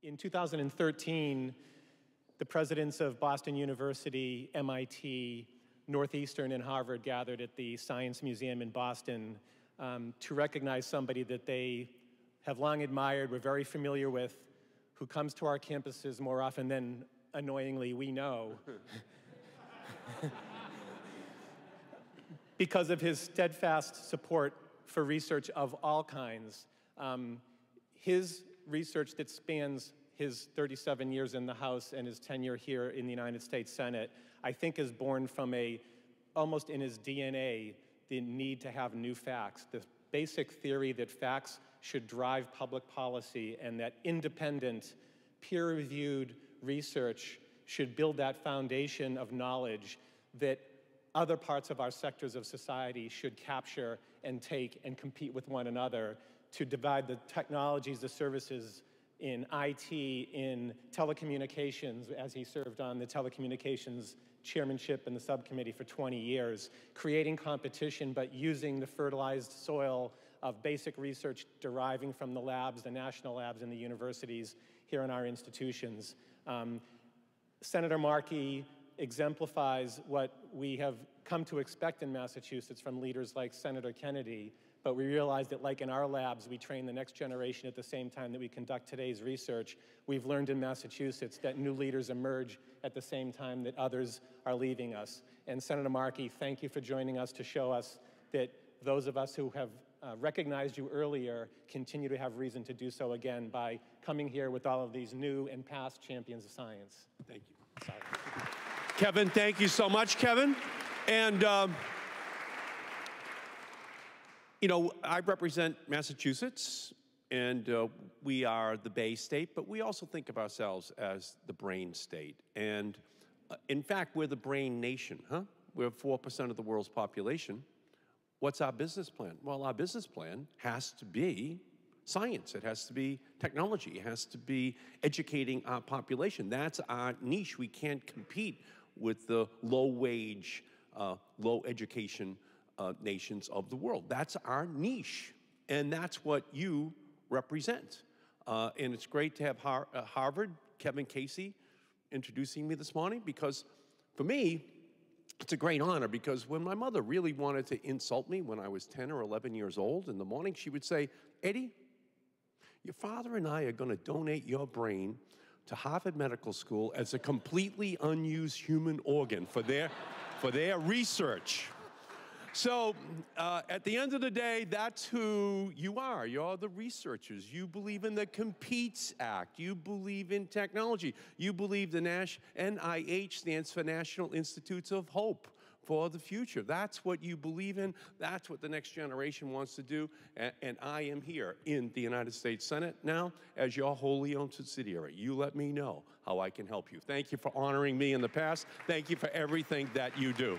In 2013, the presidents of Boston University, MIT, Northeastern, and Harvard gathered at the Science Museum in Boston to recognize somebody that they have long admired, we're very familiar with, who comes to our campuses more often than, annoyingly, we know, because of his steadfast support for research of all kinds. His research that spans his 37 years in the House and his tenure here in the United States Senate, I think is born from almost in his DNA, the need to have new facts, the basic theory that facts should drive public policy and that independent, peer-reviewed research should build that foundation of knowledge that other parts of our sectors of society should capture and take and compete with one another to divide the technologies, the services in IT, in telecommunications, as he served on the telecommunications chairmanship and the subcommittee for 20 years, creating competition but using the fertilized soil of basic research deriving from the labs, the national labs and the universities here in our institutions. Senator Markey exemplifies what we have come to expect in Massachusetts from leaders like Senator Kennedy, but we realize that like in our labs, we train the next generation at the same time that we conduct today's research. We've learned in Massachusetts that new leaders emerge at the same time that others are leaving us. And Senator Markey, thank you for joining us to show us that those of us who have recognized you earlier continue to have reason to do so again by coming here with all of these new and past champions of science. Thank you. Sorry. Kevin, thank you so much, Kevin. And, you know, I represent Massachusetts, and we are the Bay State, but we also think of ourselves as the Brain State. And in fact, we're the Brain Nation, huh? We're 4% of the world's population. What's our business plan? Well, our business plan has to be science. It has to be technology. It has to be educating our population. That's our niche. We can't compete with the low-wage, low-education nations of the world. That's our niche, and that's what you represent. And it's great to have Harvard, Kevin Casey, introducing me this morning, because for me, it's a great honor, because when my mother really wanted to insult me when I was 10 or 11 years old in the morning, she would say, "Eddie, your father and I are going to donate your brain to Harvard Medical School as a completely unused human organ for their research." So at the end of the day, that's who you are. You're the researchers. You believe in the Competes Act. You believe in technology. You believe the NIH stands for National Institutes of Hope for the future. That's what you believe in. That's what the next generation wants to do. And I am here in the United States Senate now as your wholly owned subsidiary. You let me know how I can help you. Thank you for honoring me in the past. Thank you for everything that you do.